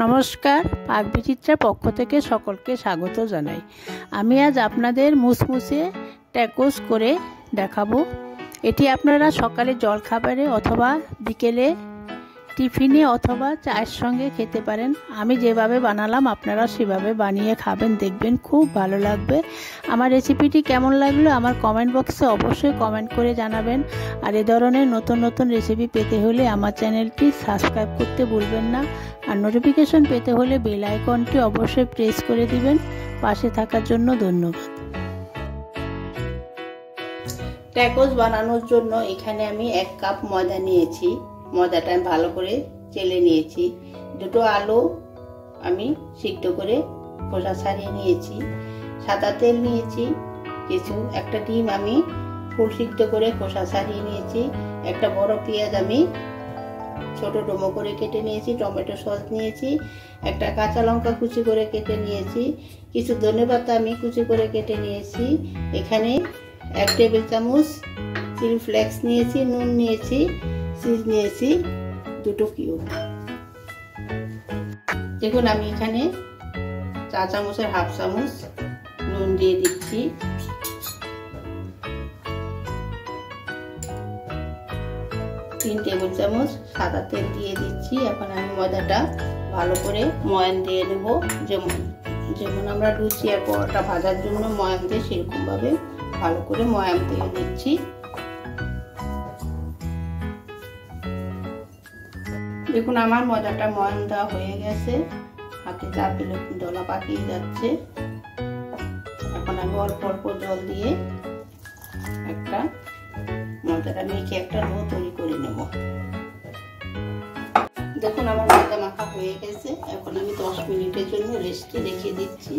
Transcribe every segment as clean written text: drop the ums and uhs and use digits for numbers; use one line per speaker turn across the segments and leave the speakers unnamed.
নমস্কার, পাক বিচিত্রার পক্ষ থেকে সকলকে স্বাগত জানাই। আমি আজ আপনাদের মুসমুসে ট্যাকোস করে দেখাবো। এটি আপনারা সকালে জলখাবারে অথবা বিকেলে টিফিনে অথবা চায়ের সঙ্গে খেতে পারেন। আমি যেভাবে বানালাম আপনারা সেভাবে বানিয়ে খাবেন, দেখবেন খুব ভালো লাগবে। আমার রেসিপিটি কেমন লাগলো আমার কমেন্ট বক্সে অবশ্যই কমেন্ট করে জানাবেন। আর এ ধরনের নতুন নতুন রেসিপি পেতে হলে আমার চ্যানেলটি সাবস্ক্রাইব করতে ভুলবেন না। আর নোটিফিকেশন পেতে হলে বেল আইকনটি অবশ্যই প্রেস করে দিবেন। পাশে থাকার জন্য ধন্যবাদ। ট্যাকোস বানানোর জন্য এখানে আমি 1 কাপ ময়দা নিয়েছি। ময়দাটা আমি ভালো করে চেলে নিয়েছি। 2টো আলু আমি সিদ্ধ করে খোসা ছাড়িয়ে নিয়েছি। সাদা তেল নিয়েছি কিছু। একটা ডিম আমি ফুল সিদ্ধ করে খোসা ছাড়িয়ে নিয়েছি। একটা বড় পেঁয়াজ আমি ছোট ডুমো করে কেটে নিয়েছি। টমেটো সস নিয়েছি। একটা কাঁচা লঙ্কা কুচি করে কেটে নিয়েছি। কিছু ধনেপাতা আমি কুচি করে কেটে নিয়েছি। এখানে 1 টেবিল চামচ চিলি ফ্লেক্স নিয়েছি। নুন নিয়েছি। চিজ নিয়েছি 2টো কিউব। দেখুন আমি এখানে 4 চামচের হাফ চামচ নুন দিয়ে দিচ্ছি। 3 টেবিল চামচ সাদা তেল দিয়ে দিচ্ছি। এখন আমি ময়দাটা ভালো করে ময়ান দিয়ে নেব। যেমন আমরা লুচি আর পরোটা ভাজার জন্য ময়ান দিই সেরকম ভাবে ভালো করে ময়ান দিয়ে দিচ্ছি। দেখুন আমার ময়দাটা ময়ান দেওয়া হয়ে গেছে। হাতে চাপলে দলা পাকিয়ে যাচ্ছে। এখন আমি অল্প অল্প জল দিয়ে একটা ময়দাটা মেখে একটা ডো তৈরি করে নেব। দেখুন আমার ময়দা মাখা হয়ে গেছে। এখন আমি 10 মিনিটের জন্য রেস্টে রেখে দিচ্ছি।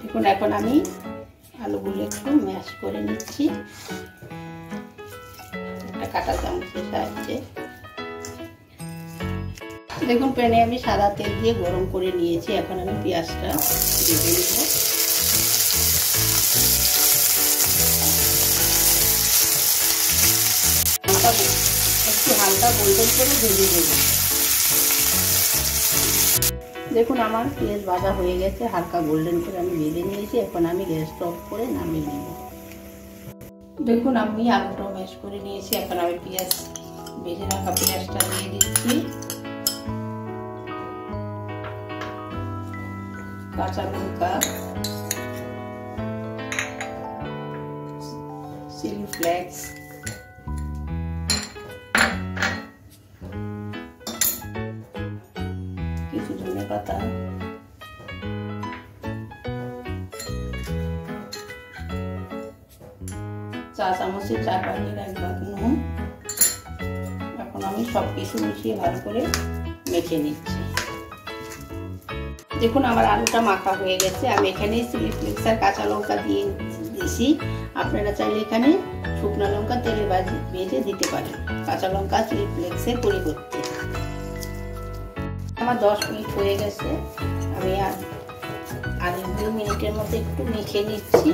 দেখুন এখন আমি আলুগুলো একটু ম্যাশ করে নিচ্ছি একটা কাঁটা চামচের সাহায্যে। দেখুন প্যানে আমি সাদা তেল দিয়ে গরম করে নিয়েছি। এখন আমি পেঁয়াজটা ভেজে নেব। একটু হালকা গোল্ডেন করে ভেজে নেব। দেখুন আমার পেঁয়াজ ভাজা হয়ে গেছে। হালকা গোল্ডেন করে আমি ভেজে নিয়েছি। এখন আমি গ্যাসটা অফ করে নামিয়ে নেব। দেখুন আমি আলুটা ম্যাশ করে নিয়েছি। এখন আমি পেঁয়াজ ভেজে রাখা পেঁয়াজটা দিয়ে দিচ্ছি। কাঁচা লঙ্কা, চিলি ফ্লেক্স, কিছু ধনেপাতা, চা চামচের 4 ভাগের 1 ভাগ নুন। এখন আমি সবকিছু মিশিয়ে ভালো করে মেখে নিচ্ছি। দেখুন আমার আলুটা মাখা হয়ে গেছে। আমি এখানে চিলি ফ্লেক্স আর কাঁচা লঙ্কা দিয়ে দিয়েছি। আপনারা চাইলে এখানে শুকনো লঙ্কা তেলে ভেজে দিতে পারেন কাঁচা লঙ্কা চিলি ফ্লেক্সের পরিবর্তে। আমার 10 মিনিট হয়ে গেছে। আমি আর 2 মিনিটের মতো একটু মেখে নিচ্ছি।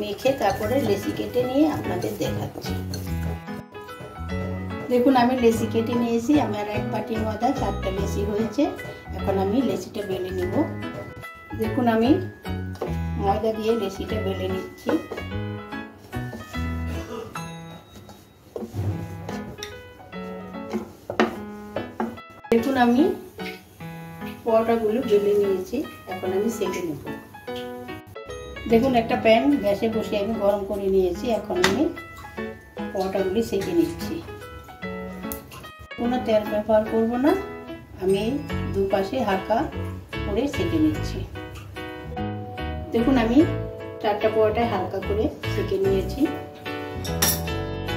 মেখে তারপরে লেচি কেটে নিয়ে আপনাদের দেখাচ্ছি। দেখুন আমি লেচি কেটে নিয়েছি। আমার 1 বাটি ময়দা 4টা লেচি হয়েছে। এখন আমি লেচিটা বেলে নিব। দেখুন আমি ময়দা দিয়ে লেচিটা বেলে নিচ্ছি। দেখুন আমি পরোটাগুলো বেলে নিয়েছি। এখন আমি সেঁকে নেব। দেখুন একটা প্যান গ্যাসে বসিয়ে আমি গরম করে নিয়েছি। এখন আমি পরোটাগুলি সেঁকে নিচ্ছি। কোনো তেল ব্যবহার করব না। আমি দুপাশে হালকা করে সেঁকে নিচ্ছি। দেখুন আমি 4টা পরোটায় হালকা করে সেঁকে নিয়েছি।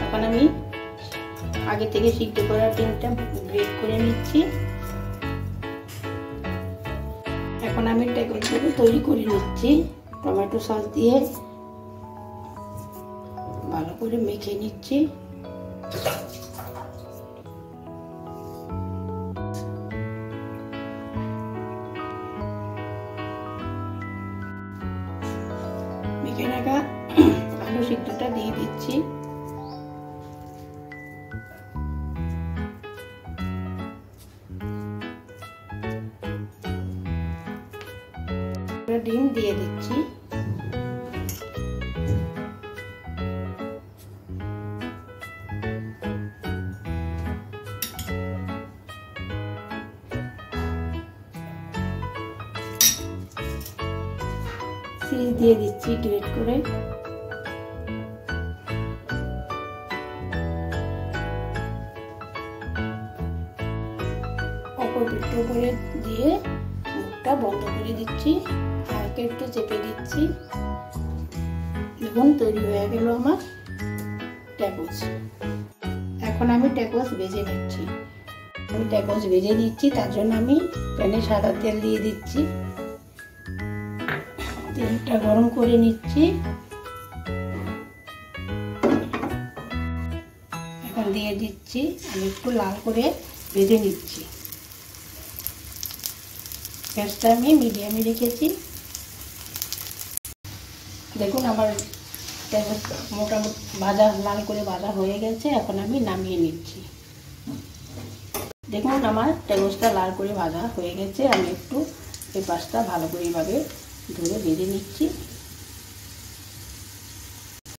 এখন আমি আগে থেকে সিদ্ধ করা ডিমটা গ্রেট করে নিচ্ছি। এখন আমি ট্যাকোসগুলো তৈরি করে নিচ্ছি। টমেটো সস দিয়ে ভালো করে মেখে নিচ্ছি। মেখে রাখা আলু সিদ্ধটা দিয়ে দিচ্ছি। ডিম দিয়ে দিচ্ছি। চিজ দিয়ে দিচ্ছি গ্রেট করে। অপর পিঠটা উপরে দিয়ে মুখটা বন্ধ করে দিচ্ছি, হালকা একটু চেপে দিচ্ছি। দেখুন তৈরি হয়ে গেল আমার ট্যাকোস। এখন আমি ট্যাকোস ভেজে নিচ্ছি। আমি ট্যাকোস ভেজে নিচ্ছি, তার জন্য আমি প্যানে সাদা তেল দিয়ে দিচ্ছি। তেলটা গরম করে নিচ্ছি। এখন দিয়ে দিচ্ছি, আমি একটু লাল করে ভেজে নিচ্ছি। গ্যাসটা আমি মিডিয়ামে রেখেছি। দেখুন আমার মোটামুটি ভাজা লাল করে ভাজা হয়ে গেছে। এখন আমি নামিয়ে নিচ্ছি। দেখুন আমার ট্যাকোসটা লাল করে ভাজা হয়ে গেছে। আমি একটু এই পাশটা ভালো করে এইভাবে ধরে ভেজে নিচ্ছি,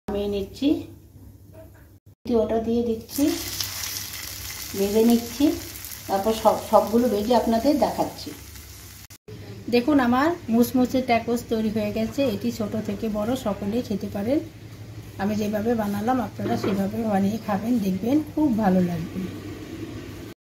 নামিয়ে নিচ্ছি। ওটা দিয়ে দিচ্ছি, ভেজে নিচ্ছি। তারপর সবগুলো ভেজে আপনাদের দেখাচ্ছি। দেখুন আমার মুচমুচে ট্যাকোস তৈরি হয়ে গেছে। এটি ছোট থেকে বড় সকলেই খেতে পারেন। আমি যেভাবে বানালাম আপনারা সেভাবে বানিয়ে খাবেন, দেখবেন খুব ভালো লাগবে।